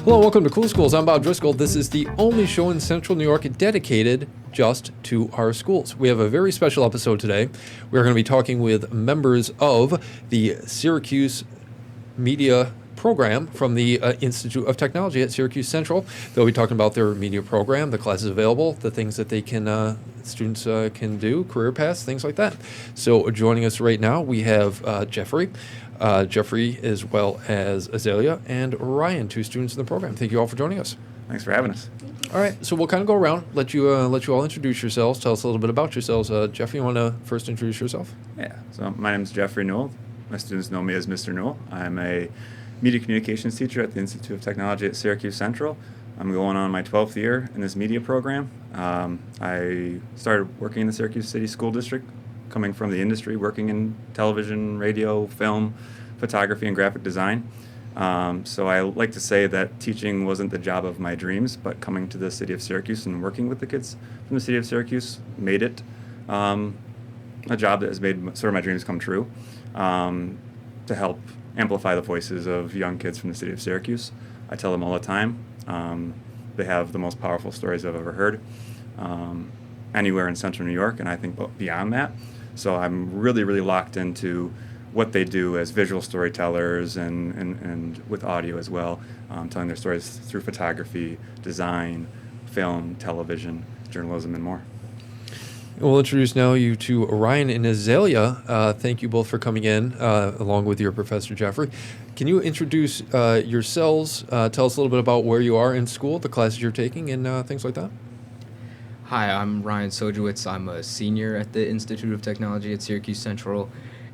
Hello, welcome to Cool Schools. I'm Bob Driscoll. This is the only show in Central New York dedicated just to our schools. We have a very special episode today. We're going to be talking with members of the Syracuse Media program from the Institute of Technology at Syracuse Central. They'll be talking about their media program, the classes available, the things that they can students can do, career paths, things like that. So joining us right now, we have Jeffrey, as well as Azalea and Ryan, two students in the program. Thank you all for joining us. Thanks for having us. All right, so we'll kind of go around, let you all introduce yourselves, tell us a little bit about yourselves. Jeffrey, you want to first introduce yourself? Yeah, so my name is Jeffrey Newell. My students know me as Mr. Newell. I'm a media communications teacher at the Institute of Technology at Syracuse Central. I'm going on my 12th year in this media program. I started working in the Syracuse City School District, coming from the industry, working in television, radio, film, photography, and graphic design. So I like to say that teaching wasn't the job of my dreams, but coming to the city of Syracuse and working with the kids from the city of Syracuse made it a job that has made sort of my dreams come true, to help amplify the voices of young kids from the city of Syracuse. I tell them all the time, they have the most powerful stories I've ever heard anywhere in central New York, and I think beyond that. So I'm really, really locked into what they do as visual storytellers and with audio as well, telling their stories through photography, design, film, television, journalism, and more. We'll introduce now you to Ryan and Azalea. Thank you both for coming in, along with your Professor Jeffrey. Can you introduce yourselves, tell us a little bit about where you are in school, the classes you're taking, and things like that? Hi, I'm Ryan Sojewicz. I'm a senior at the Institute of Technology at Syracuse Central,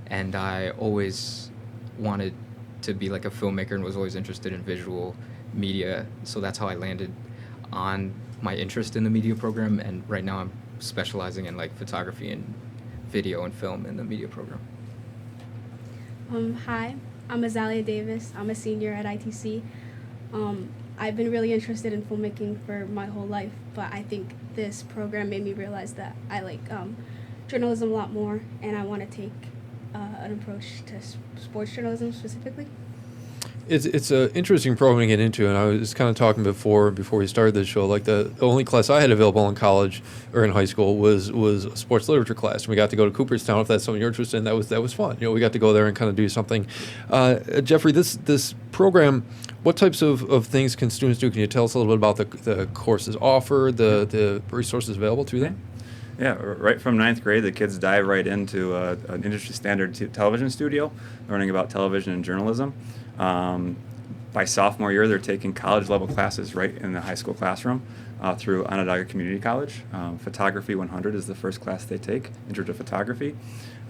and I always wanted to be like a filmmaker and was always interested in visual media, so that's how I landed on my interest in the media program, and right now I'm specializing in like photography and video and film in the media program. Hi, I'm Azalea Davis. I'm a senior at ITC. I've been really interested in filmmaking for my whole life, but I think this program made me realize that I like journalism a lot more, and I want to take an approach to sports journalism specifically. It's an interesting program to get into, and I was kind of talking before we started this show. Like the only class I had available in college or in high school was a sports literature class, and we got to go to Cooperstown. If that's something you're interested in, that was fun. You know, we got to go there and kind of do something. Jeffrey, this program, what types of things can students do? Can you tell us a little bit about the courses offered, the resources available to them? Yeah, right from 9th grade, the kids dive right into an industry standard television studio, learning about television and journalism. By sophomore year, they're taking college-level classes right in the high school classroom through Onondaga Community College. Photography 100 is the first class they take, Intro to Photography.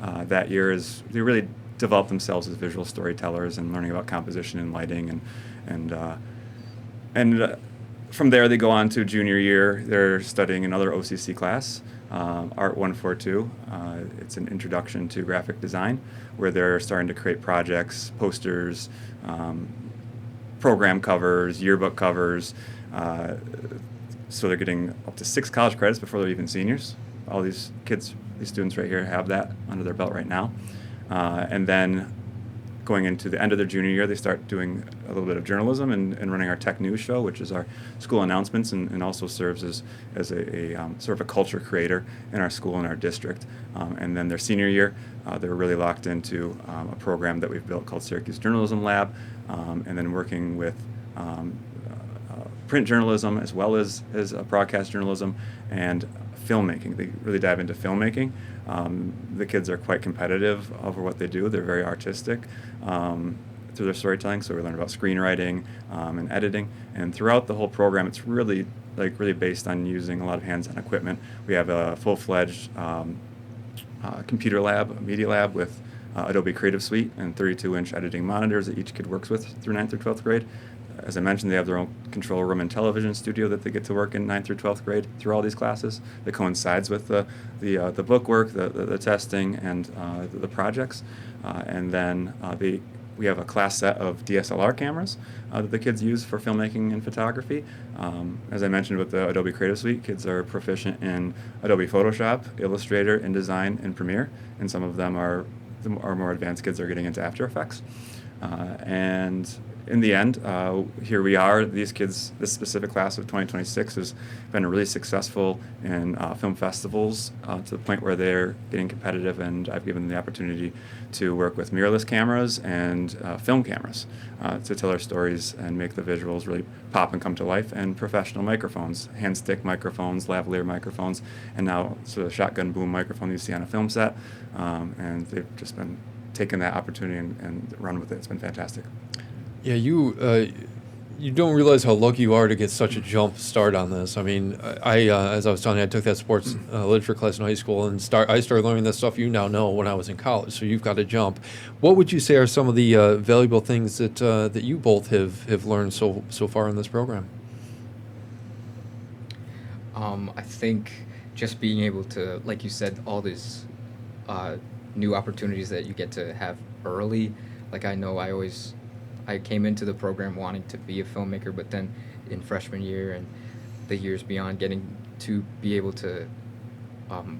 That year they really develop themselves as visual storytellers and learning about composition and lighting, and from there they go on to junior year. They're studying another OCC class, Art 142. It's an introduction to graphic design, where they're starting to create projects, posters, program covers, yearbook covers. So they're getting up to 6 college credits before they're even seniors. All these students right here have that under their belt right now. And then going into the end of their junior year, they start doing a little bit of journalism and running our Tech News show, which is our school announcements and also serves as a sort of a culture creator in our school and our district. And then their senior year, they're really locked into a program that we've built called Syracuse Journalism Lab, and then working with print journalism as well as broadcast journalism and filmmaking. They really dive into filmmaking. The kids are quite competitive over what they do. They're very artistic through their storytelling, so we learn about screenwriting and editing. And throughout the whole program, it's really based on using a lot of hands-on equipment. We have a full-fledged computer lab, a media lab with Adobe Creative Suite and 32-inch editing monitors that each kid works with through 9th through 12th grade. As I mentioned, they have their own control room and television studio that they get to work in 9th through 12th grade through all these classes. That coincides with the book work, the testing, and the projects. And then we have a class set of DSLR cameras that the kids use for filmmaking and photography. As I mentioned with the Adobe Creative Suite, kids are proficient in Adobe Photoshop, Illustrator, InDesign, and Premiere, and some of them are more advanced kids are getting into After Effects. And in the end, here we are. These kids, this specific class of 2026 has been really successful in film festivals to the point where they're getting competitive, and I've given them the opportunity to work with mirrorless cameras and film cameras to tell our stories and make the visuals really pop and come to life, and professional microphones, hand stick microphones, lavalier microphones, and now sort of shotgun boom microphone you see on a film set, and they've just been taking that opportunity and run with it. It's been fantastic. Yeah, you don't realize how lucky you are to get such a jump start on this. I mean, I as I was telling you, I took that sports literature class in high school, and I started learning this stuff you now know when I was in college. So you've got to jump. What would you say are some of the valuable things that you both have learned so far in this program? I think just being able to, like you said, all these new opportunities that you get to have early. Like I know I came into the program wanting to be a filmmaker, but then in freshman year and the years beyond, getting to be able to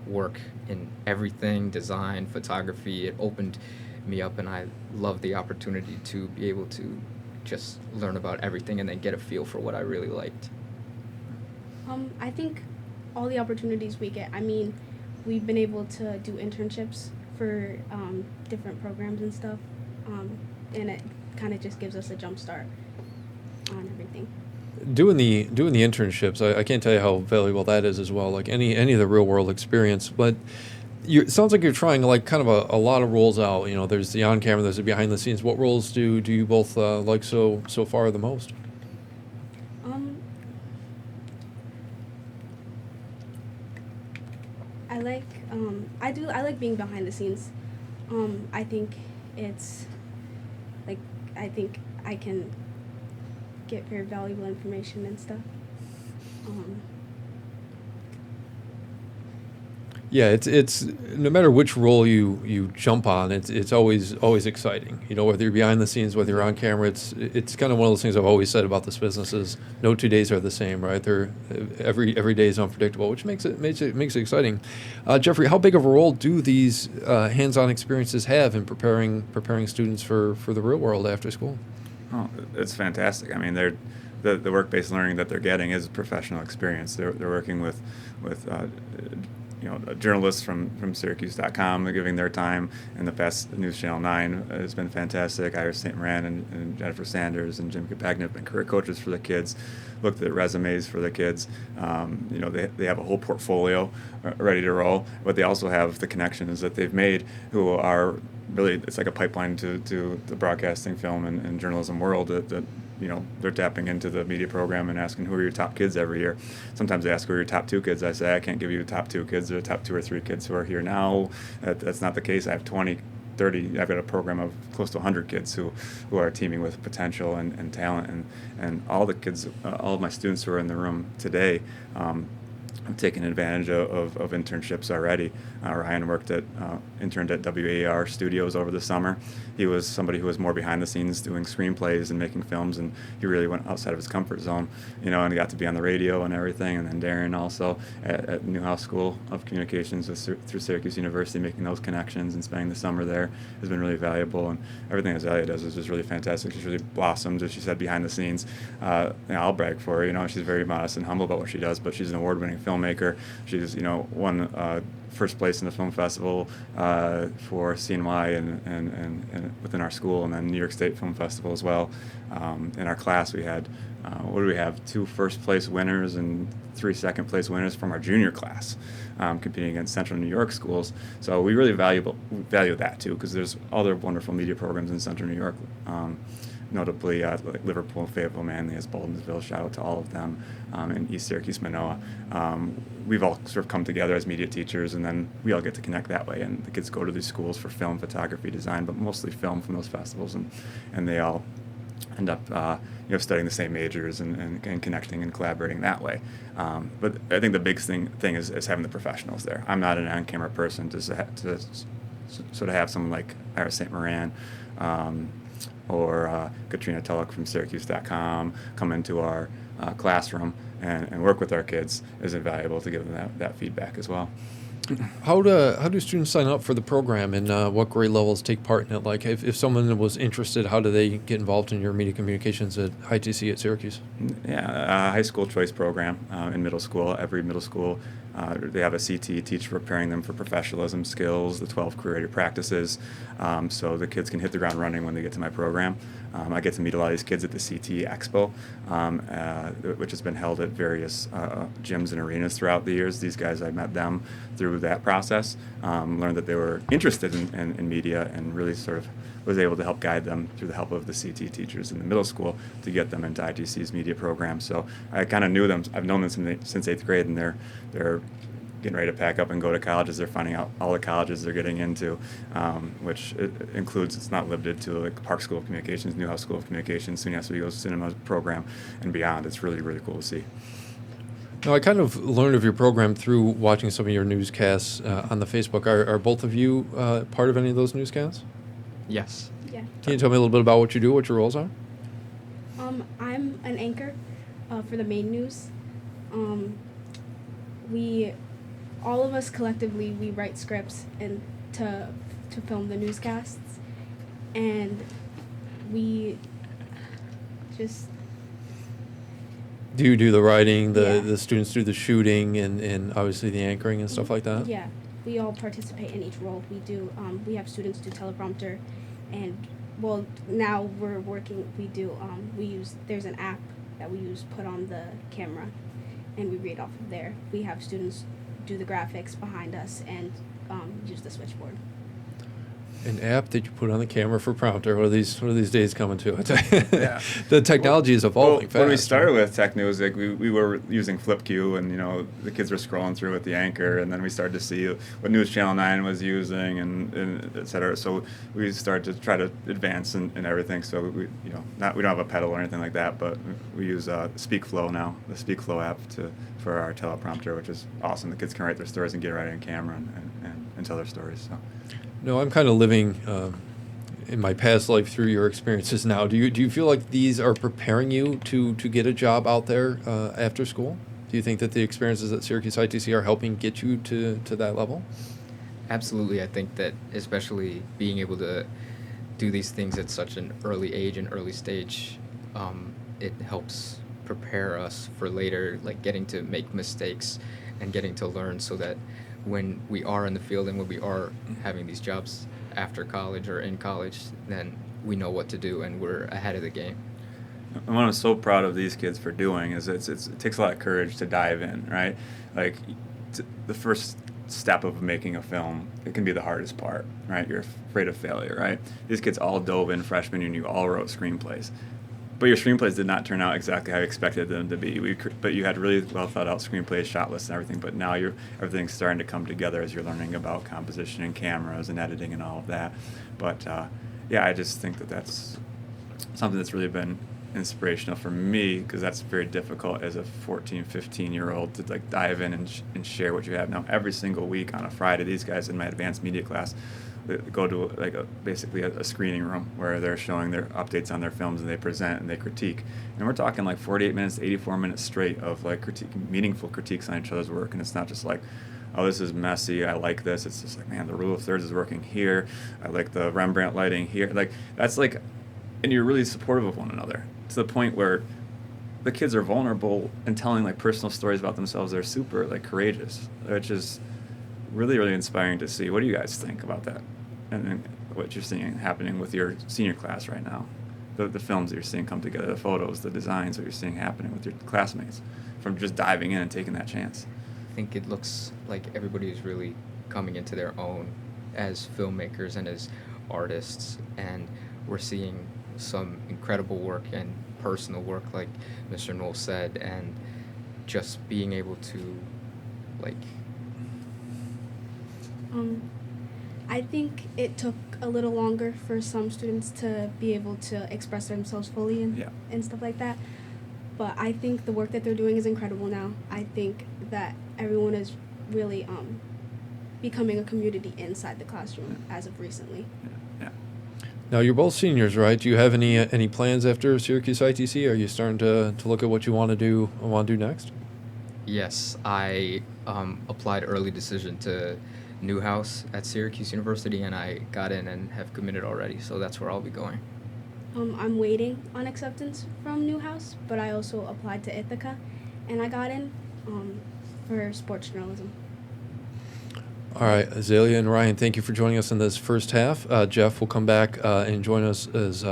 work in everything, design, photography, it opened me up, and I love the opportunity to be able to just learn about everything and then get a feel for what I really liked. I think all the opportunities we get, I mean, we've been able to do internships for different programs and stuff, and it kind of just gives us a jump start on everything. Doing the internships, I can't tell you how valuable that is as well. Like any of the real world experience, but it sounds like you're trying like kind of a lot of roles out. You know, there's the on camera, there's the behind the scenes. What roles do you both like so far the most? I like being behind the scenes. I think it's like I can get very valuable information and stuff. Yeah, it's no matter which role you jump on, it's always exciting. You know, whether you're behind the scenes, whether you're on camera, it's kind of one of those things I've always said about this business is no 2 days are the same, right? They're every day is unpredictable, which makes it exciting. Jeffrey, how big of a role do these hands-on experiences have in preparing students for the real world after school? Oh, it's fantastic. I mean, the work-based learning that they're getting is professional experience. They're working with journalists from Syracuse.com giving their time, and the past News Channel 9 has been fantastic. Iris St. Moran and Jennifer Sanders and Jim Kapagna have been career coaches for the kids, looked at resumes for the kids. They have a whole portfolio ready to roll, but they also have the connections that they've made who are really, it's like a pipeline to the broadcasting, film, and journalism world that they're tapping into the media program and asking who are your top kids every year. Sometimes they ask who are your top 2 kids. I say I can't give you the top 2 kids. There are top 2 or 3 kids who are here now. That's not the case. I have 20, 30. I've got a program of close to 100 kids who are teaming with potential and talent, and all the kids, all of my students who are in the room today. I've taken advantage of internships already. Ryan interned at WSYR Studios over the summer. He was somebody who was more behind the scenes doing screenplays and making films, and he really went outside of his comfort zone, and he got to be on the radio and everything. And then Darren also at Newhouse School of Communications through Syracuse University, making those connections and spending the summer there has been really valuable. And everything Azalea does is just really fantastic. She's really blossomed, as she said, behind the scenes. I'll brag for her. She's very modest and humble about what she does, but she's an award-winning filmmaker. She's won first place in the film festival for CNY and within our school, and then New York State Film Festival as well. In our class, we had 2 first place winners and 3 second place winners from our junior class, competing against Central New York schools. So we really value that too, because there's other wonderful media programs in Central New York. Notably like Liverpool, Fayetteville, Manly, Baldwinsville. Shout out to all of them, in East Syracuse, Manoa. We've all sort of come together as media teachers, and then we all get to connect that way. And the kids go to these schools for film, photography, design, but mostly film from those festivals, and they all end up studying the same majors and connecting and collaborating that way. But I think the big thing is having the professionals there. I'm not an on-camera person to sort of have someone like Iris St. Moran, or Katrina Tulloch from Syracuse.com come into our classroom and work with our kids is invaluable to give them that feedback as well. How do students sign up for the program, and what grade levels take part in it? Like, if someone was interested, how do they get involved in your media communications at ITC at Syracuse? Yeah, high school choice program in middle school. Every middle school, they have a CT teacher preparing them for professionalism skills, the 12 career practices, so the kids can hit the ground running when they get to my program. I get to meet a lot of these kids at the CT Expo, which has been held at various gyms and arenas throughout the years. These guys, I met them through that process, learned that they were interested in media, and really sort of was able to help guide them through the help of the CT teachers in the middle school to get them into ITC's media program. So I kind of knew them. I've known them since 8th grade, and they're getting ready to pack up and go to colleges. They're finding out all the colleges they're getting into, which includes, it's not limited to like Park School of Communications, Newhouse School of Communications, SUNY Oswego's cinema program, and beyond. It's really, really cool to see. Now, I kind of learned of your program through watching some of your newscasts on the Facebook. Are both of you part of any of those newscasts? Yes. Yeah. Can you tell me a little bit about what you do, what your roles are? I'm an anchor for the main news. All of us collectively, we write scripts and to film the newscasts, and we just. Do you do the writing, Yeah. the students do the shooting, and obviously the anchoring and stuff like that? Yeah, we all participate in each role. We do. We have students do teleprompter, and well, now we're working. We do. We use. There's an app that we use. Put on the camera, and we read off of there. We have students do the graphics behind us and use the switchboard. An app that you put on the camera for prompter. What are these days coming to? Yeah. The technology is evolving fast. When we started with Tech News, like we were using FlipQ, and the kids were scrolling through with the anchor, and then we started to see what News Channel 9 was using, and et cetera. So we started to try to advance in everything. So we don't have a pedal or anything like that, but we use SpeakFlow now, the SpeakFlow app for our teleprompter, which is awesome. The kids can write their stories and get right on camera and tell their stories. So. No, I'm kind of living in my past life through your experiences now. Do you feel like these are preparing you to get a job out there after school? Do you think that the experiences at Syracuse ITC are helping get you to that level? Absolutely. I think that especially being able to do these things at such an early age and early stage, it helps prepare us for later, like getting to make mistakes and getting to learn, so that when we are in the field and when we are having these jobs after college or in college, then we know what to do and we're ahead of the game. And what I'm so proud of these kids for doing is it takes a lot of courage to dive in, right? Like the first step of making a film, it can be the hardest part, right? You're afraid of failure, right? These kids all dove in freshman year and you all wrote screenplays. But your screenplays did not turn out exactly how you expected them to be. But you had really well thought out screenplays, shot lists, and everything. But now everything's starting to come together as you're learning about composition and cameras and editing and all of that. But I just think that that's something that's really been inspirational for me, because that's very difficult as a 14, 15-year-old to like dive in and share what you have. Now every single week on a Friday, these guys in my advanced media class go to basically a screening room where they're showing their updates on their films, and they present and they critique. And we're talking like 48 minutes to 84 minutes straight of like meaningful critiques on each other's work. And it's not just like, oh, this is messy, I like this. It's just like, man, the rule of thirds is working here. I like the Rembrandt lighting here. Like that's like, and you're really supportive of one another to the point where the kids are vulnerable and telling like personal stories about themselves. They're super like courageous, which is really, really inspiring to see. What do you guys think about that? And what you're seeing happening with your senior class right now? The films that you're seeing come together, the photos, the designs that you're seeing happening with your classmates from just diving in and taking that chance. I think it looks like everybody is really coming into their own as filmmakers and as artists, and we're seeing some incredible work and personal work, like Mr. Knoll said, and just being able to like I think it took a little longer for some students to be able to express themselves fully and stuff like that. But I think the work that they're doing is incredible now. I think that everyone is really becoming a community inside the classroom as of recently. Yeah. Now, you're both seniors, right? Do you have any plans after Syracuse ITC? Are you starting to look at what you want to do next? Yes, I applied early decision to Newhouse at Syracuse University, and I got in and have committed already, so that's where I'll be going. I'm waiting on acceptance from Newhouse, but I also applied to Ithaca, and I got in for sports journalism. All right, Azalea and Ryan, thank you for joining us in this first half. Jeff will come back and join us as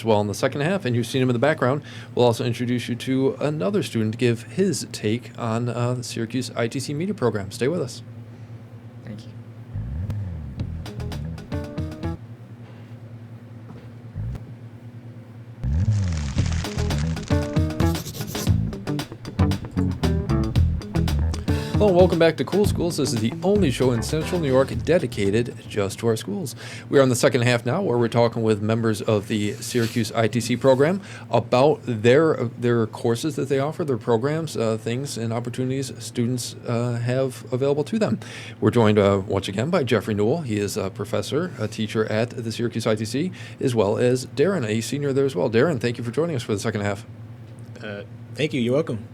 well in the second half, and you've seen him in the background. We'll also introduce you to another student to give his take on the Syracuse ITC media program. Stay with us. Thank you. Hello and welcome back to Cool Schools. This is the only show in Central New York dedicated just to our schools. We are in the second half now where we're talking with members of the Syracuse ITC program about their courses that they offer, their programs, things and opportunities students have available to them. We're joined once again by Jeffrey Newell. He is a professor, a teacher at the Syracuse ITC, as well as Darren, a senior there as well. Darren, thank you for joining us for the second half. Thank you. You're welcome.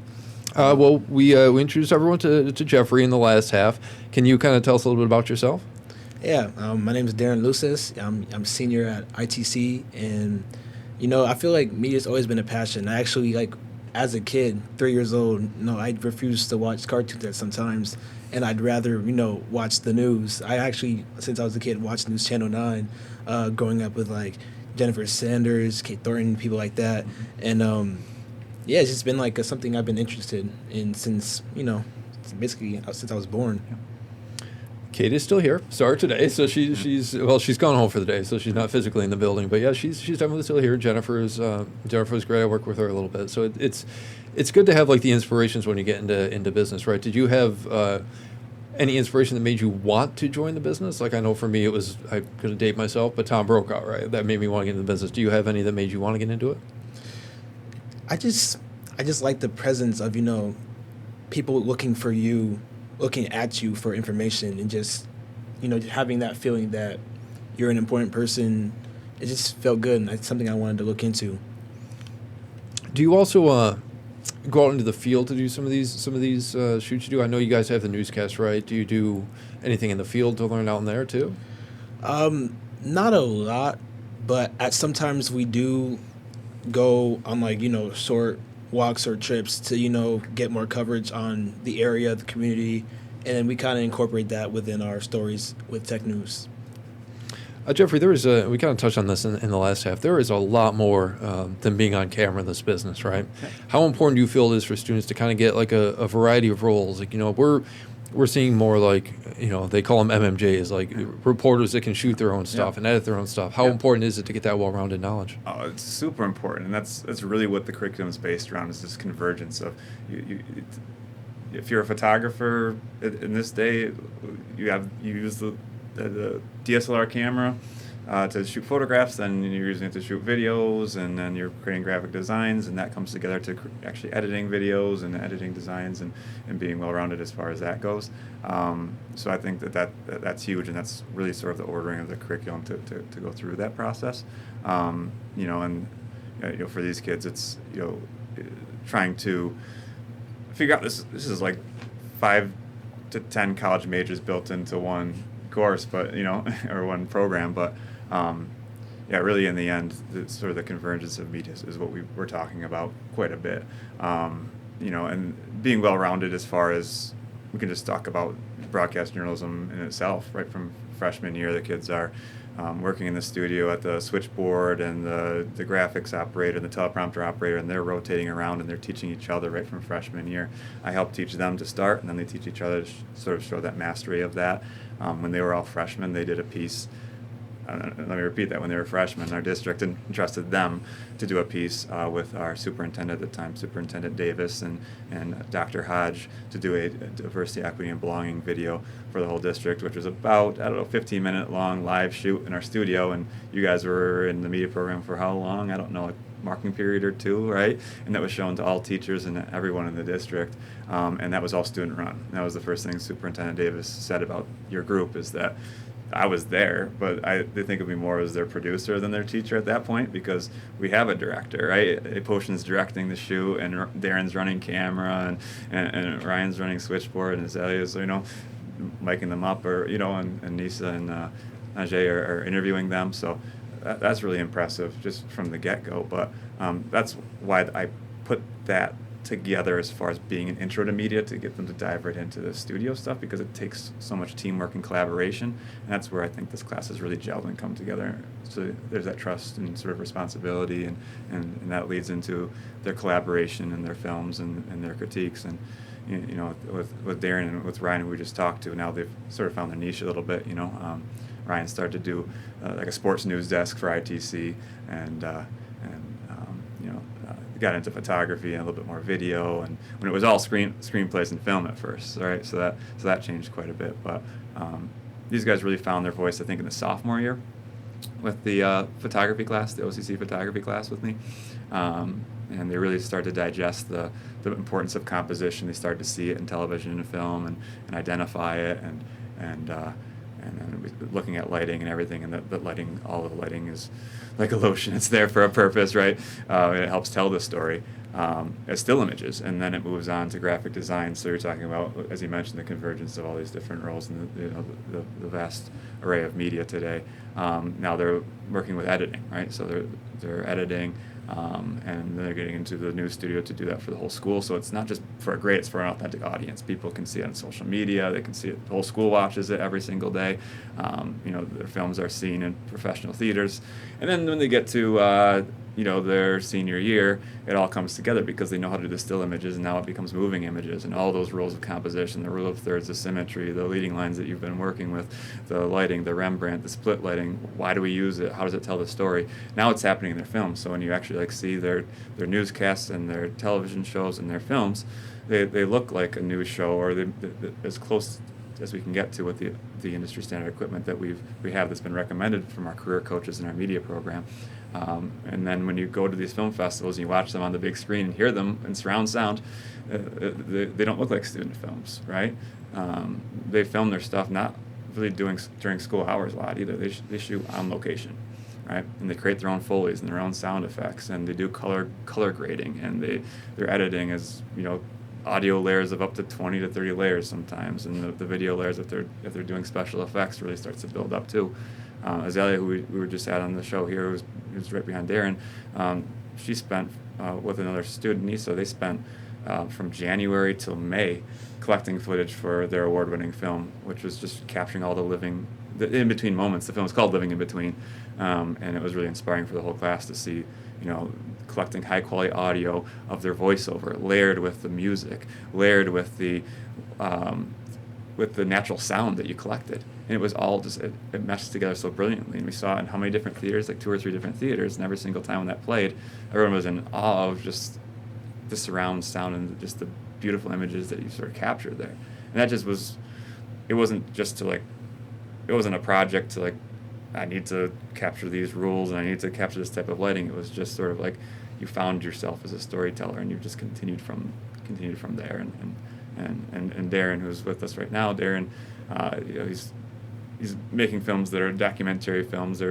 Well, we introduced everyone to Jeffrey in the last half. Can you kind of tell us a little bit about yourself? Yeah, my name is Darren Lucis. I'm senior at ITC, and I feel like media's always been a passion. I actually as a kid, 3 years old, I refused to watch cartoons at sometimes, and I'd rather watch the news. I actually, since I was a kid, watched News Channel 9, growing up with Jennifer Sanders, Kate Thornton, people like that, and yeah, it's just been something I've been interested in since basically since I was born. Kate is still here. Sorry today. So she's gone home for the day, so she's not physically in the building. But yeah, she's definitely still here. Jennifer's great. I work with her a little bit, so it's good to have the inspirations when you get into business, right? Did you have any inspiration that made you want to join the business? I know for me it was, I'm gonna date myself, but Tom Brokaw, right? That made me want to get into the business. Do you have any that made you want to get into it? I just like the presence of people looking at you for information, and just having that feeling that you're an important person. It just felt good, and it's something I wanted to look into. Do you also go out into the field to do some of these shoots you do? I know you guys have the newscast, right? Do you do anything in the field to learn out in there too? Not a lot, but sometimes we do go on short walks or trips to get more coverage on the area, the community, and then we kind of incorporate that within our stories with Tech News. Jeffrey, we kind of touched on this in the last half. There is a lot more than being on camera in this business, right? How important do you feel it is for students to kind of get a variety of roles? We're seeing more they call them MMJs, reporters that can shoot their own stuff and edit their own stuff. How important is it to get that well-rounded knowledge? Oh, it's super important, and that's really what the curriculum is based around, is this convergence of if you're a photographer in this day, you use the DSLR camera to shoot photographs, then you're using it to shoot videos, and then you're creating graphic designs, and that comes together to actually editing videos and editing designs and being well-rounded as far as that goes. So I think that's huge, and that's really sort of the ordering of the curriculum to go through that process. And for these kids, it's trying to figure out this is 5 to 10 college majors built into one course, but or one program, but really in the end, the convergence of media is what we're talking about quite a bit. And being well-rounded as far as we can just talk about broadcast journalism in itself, right from freshman year, the kids are working in the studio at the switchboard and the graphics operator and the teleprompter operator, and they're rotating around and they're teaching each other right from freshman year. I help teach them to start, and then they teach each other to sort of show that mastery of that. When they were all freshmen, they did a piece. Let me repeat that. When they were freshmen, our district entrusted them to do a piece with our superintendent at the time, Superintendent Davis, and Dr. Hodge, to do a diversity, equity, and belonging video for the whole district, which was about, 15-minute long live shoot in our studio. And you guys were in the media program for how long? I don't know, marking period or two, right? And that was shown to all teachers and everyone in the district. And that was all student run. That was the first thing Superintendent Davis said about your group, is that I was there, but they think of me more as their producer than their teacher at that point, because we have a director, right? Potion's directing the shoot, and Darren's running camera, and Ryan's running switchboard, and Azalea's, miking them up, or, and Nisa and Ajay are interviewing them. So that's really impressive just from the get-go. But that's why I put that together as far as being an intro to media, to get them to dive right into the studio stuff, because it takes so much teamwork and collaboration, and that's where I think this class has really gelled and come together. So there's that trust and sort of responsibility, and that leads into their collaboration and their films and their critiques. And with Darren and with Ryan, who we just talked to, now they've sort of found their niche a little bit. Ryan started to do like a sports news desk for ITC, and got into photography and a little bit more video, and when it was all screenplays and film at first, right? So that changed quite a bit. But these guys really found their voice, I think, in the sophomore year with the photography class, the OCC photography class with me, and they really started to digest the importance of composition. They started to see it in television and film, and identify it, and then looking at lighting and everything, and the lighting, all of the lighting is like a lotion. It's there for a purpose, right? It helps tell the story as still images, and then it moves on to graphic design. So you're talking about, as you mentioned, the convergence of all these different roles and the vast array of media today. Now they're working with editing, right? So they're editing. And they're getting into the new studio to do that for the whole school. So it's not just for a grade, it's for an authentic audience. People can see it on social media. They can see it. The whole school watches it every single day. Their films are seen in professional theaters. And then when they get to their senior year, it all comes together, because they know how to do the still images, and now it becomes moving images, and all those rules of composition, the rule of thirds, the symmetry, the leading lines that you've been working with, the lighting, the Rembrandt, the split lighting. Why do we use it? How does it tell the story? Now it's happening in their films. So when you actually see their newscasts and their television shows and their films, they look like a news show, or they as close as we can get to with the industry standard equipment that we have that's been recommended from our career coaches in our media program. And then when you go to these film festivals and you watch them on the big screen and hear them in surround sound, they don't look like student films, right? They film their stuff not really doing during school hours a lot either. They shoot on location, right? And they create their own Foleys and their own sound effects, and they do color grading, and their editing is, audio layers of up to 20 to 30 layers sometimes, and the video layers, if they're doing special effects, really starts to build up too. Azalea, who we were just at on the show here, who's right behind Darren, she spent with another student, Nisa, they spent from January till May collecting footage for their award-winning film, which was just capturing all the in-between moments. The film was called Living in Between, and it was really inspiring for the whole class to see, collecting high-quality audio of their voiceover, layered with the music, layered with the natural sound that you collected. And it was all just, it meshed together so brilliantly. And we saw it in how many different theaters, like 2 or 3 different theaters, and every single time when that played, everyone was in awe of just the surround sound and just the beautiful images that you sort of captured there. And that just was, it wasn't just to it wasn't a project to I need to capture these rules and I need to capture this type of lighting. It was just sort of you found yourself as a storyteller, and you've just continued from there. And Darren, who's with us right now, Darren, he's making films that are documentary films.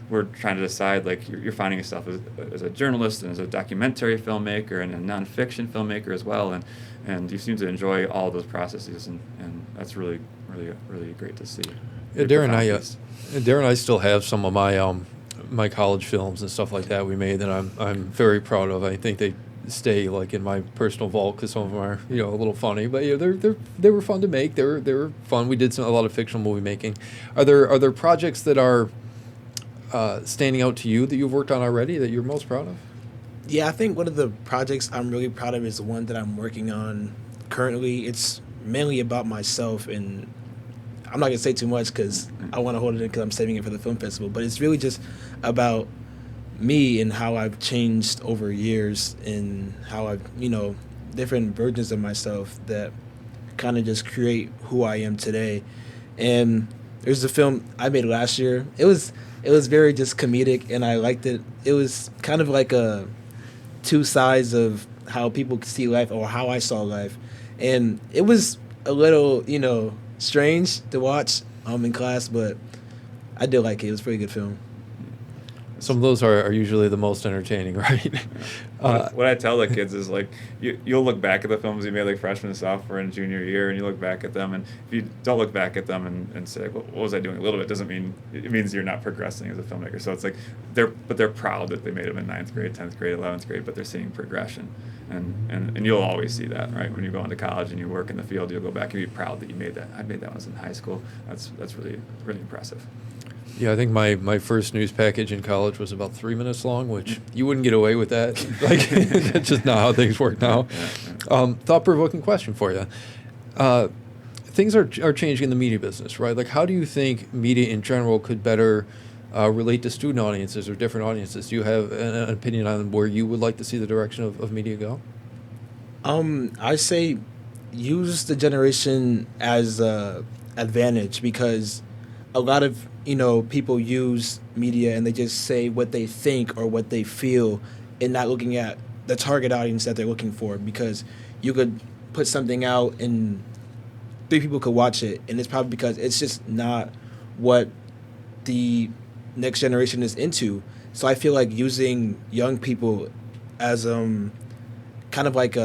We're trying to decide, you're finding yourself as a journalist and as a documentary filmmaker and a nonfiction filmmaker as well, and you seem to enjoy all those processes, and that's really, really, really great to see. Yeah, Darren and I still have some of my college films and stuff like that we made that I'm very proud of. I think they stay in my personal vault, because some of them are a little funny, but they were fun to make. They were fun. We did a lot of fictional movie making. Are there projects that are standing out to you that you've worked on already that you're most proud of? Yeah, I think one of the projects I'm really proud of is the one that I'm working on currently. It's mainly about myself, and I'm not gonna say too much because I want to hold it in because I'm saving it for the film festival. But it's really just about me and how I've changed over years, and how I've, different versions of myself that kind of just create who I am today. And there's a film I made last year. It was very just comedic, and I liked it. It was kind of like a two sides of how people see life, or how I saw life. And it was a little, strange to watch in class, but I did like it. It was a pretty good film. Some of those are usually the most entertaining, right? What I tell the kids is like you'll look back at the films you made like freshman, sophomore, and junior year, and you look back at them, and if you don't look back at them and say, well, what was I doing a little bit, doesn't mean it means you're not progressing as a filmmaker. So it's like they're proud that they made them in 9th grade, 10th grade, 11th grade, but they're seeing progression, and you'll always see that, right? When you go into college and you work in the field, you'll go back and be proud that you made that. I made that when I was in high school. That's really really impressive. Yeah, I think my first news package in college was about 3 minutes long, which you wouldn't get away with that. Like, that's just not how things work now. Thought-provoking question for you. Things are changing in the media business, right? Like, how do you think media in general could better relate to student audiences or different audiences? Do you have an opinion on where you would like to see the direction of media go? I say use the generation as a advantage, because a lot of people use media and they just say what they think or what they feel and not looking at the target audience that they're looking for, because you could put something out and 3 people could watch it, and it's probably because it's just not what the next generation is into. So I feel like using young people as kind of like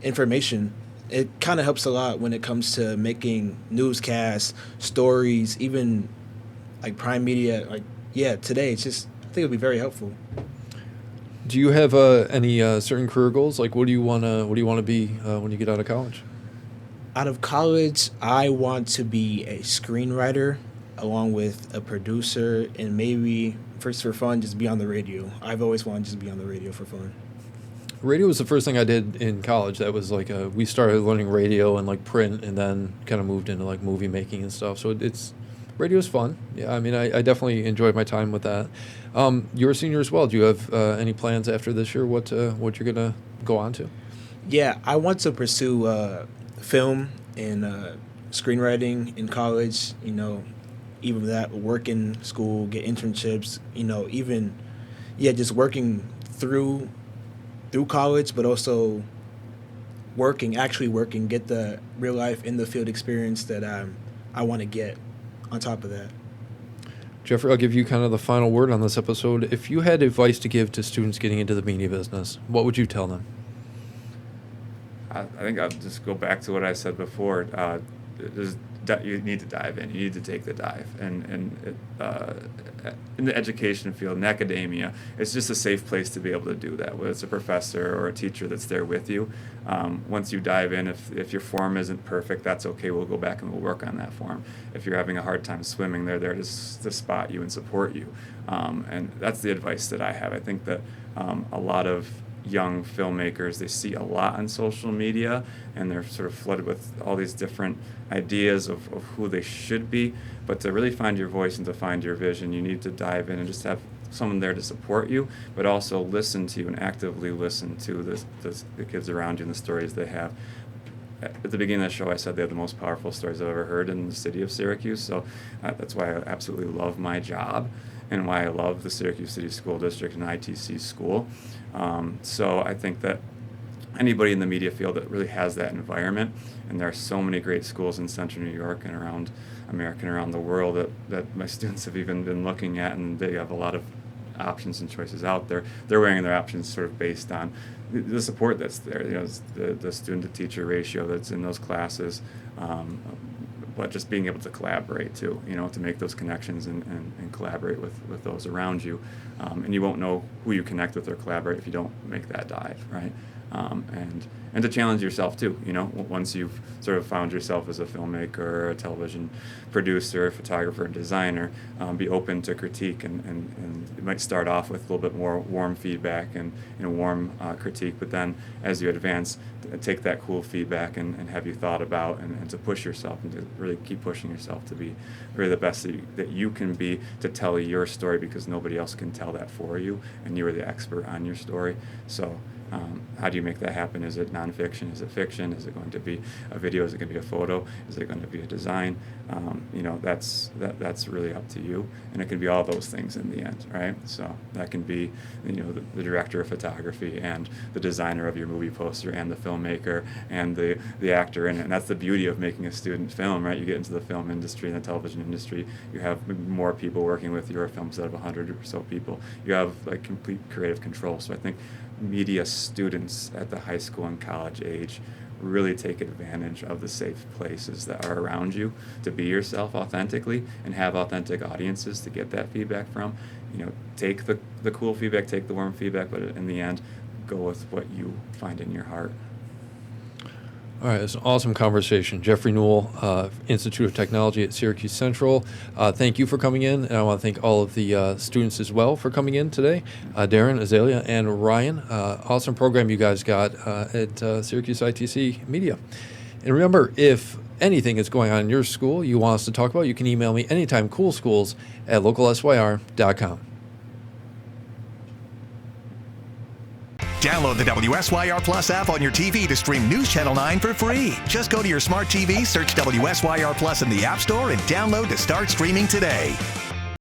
information, it kind of helps a lot when it comes to making newscasts, stories, even like prime media. Like, yeah, today it's just, I think it'd be very helpful. Do you have any certain career goals? Like, what do you want to be when you get out of college? Out of college, I want to be a screenwriter along with a producer, and maybe first for fun, just be on the radio. I've always wanted to just be on the radio for fun. Radio was the first thing I did in college. That was like we started learning radio and like print, and then kind of moved into like movie making and stuff. So radio's fun. Yeah, I mean, I definitely enjoyed my time with that. You're a senior as well. Do you have any plans after this year? What you're gonna go on to? Yeah, I want to pursue film and screenwriting in college. Even that, work in school, get internships. Even just working through college, but also actually working, get the real life in the field experience that I want to get on top of that. Jeffrey, I'll give you kind of the final word on this episode. If you had advice to give to students getting into the media business, what would you tell them? I think I'll just go back to what I said before. You need to dive in. You need to take the dive. And in the education field, in academia, it's just a safe place to be able to do that, whether it's a professor or a teacher that's there with you. Once you dive in, if your form isn't perfect, that's okay. We'll go back and we'll work on that form. If you're having a hard time swimming, they're there to spot you and support you. And that's the advice that I have. I think that a lot of young filmmakers, they see a lot on social media, and they're sort of flooded with all these different ideas of who they should be. But to really find your voice and to find your vision, you need to dive in and just have someone there to support you, but also listen to you and actively listen to the kids around you and the stories they have. At the beginning of the show, I said they have the most powerful stories I've ever heard in the city of Syracuse, so that's why I absolutely love my job and why I love the Syracuse City School District and ITC school. So I think that anybody in the media field that really has that environment, and there are so many great schools in Central New York and around America and around the world that my students have even been looking at, and they have a lot of options and choices out there. They're weighing their options sort of based on the support that's there, the student-to-teacher ratio that's in those classes, but just being able to collaborate too, to make those connections and collaborate with those around you. And you won't know who you connect with or collaborate if you don't make that dive, right? And to challenge yourself too, once you've sort of found yourself as a filmmaker, a television producer, photographer, and designer, be open to critique, and it might start off with a little bit more warm feedback and warm critique, but then as you advance, take that cool feedback and have you thought about and to push yourself and to really keep pushing yourself to be really the best that you can be, to tell your story, because nobody else can tell that for you, and you are the expert on your story. So How do you make that happen? Is it nonfiction? Is it fiction? Is it going to be a video? Is it going to be a photo? Is it going to be a design? That's really up to you, and it can be all those things in the end, right? So that can be, the director of photography and the designer of your movie poster and the filmmaker and the actor in it. And that's the beauty of making a student film, right? You get into the film industry and the television industry, you have more people working with your film instead of 100 or so people. You have like complete creative control. So I think media students at the high school and college age really take advantage of the safe places that are around you to be yourself authentically and have authentic audiences to get that feedback from. Take the cool feedback, take the warm feedback, but in the end, go with what you find in your heart. All right, it's an awesome conversation. Jeffrey Newell, Institute of Technology at Syracuse Central. Thank you for coming in, and I want to thank all of the students as well for coming in today. Darren, Azalea, and Ryan. Awesome program you guys got at Syracuse ITC Media. And remember, if anything is going on in your school you want us to talk about, you can email me anytime, coolschools@localsyr.com. Download the WSYR Plus app on your TV to stream News Channel 9 for free. Just go to your smart TV, search WSYR Plus in the App Store, and download to start streaming today.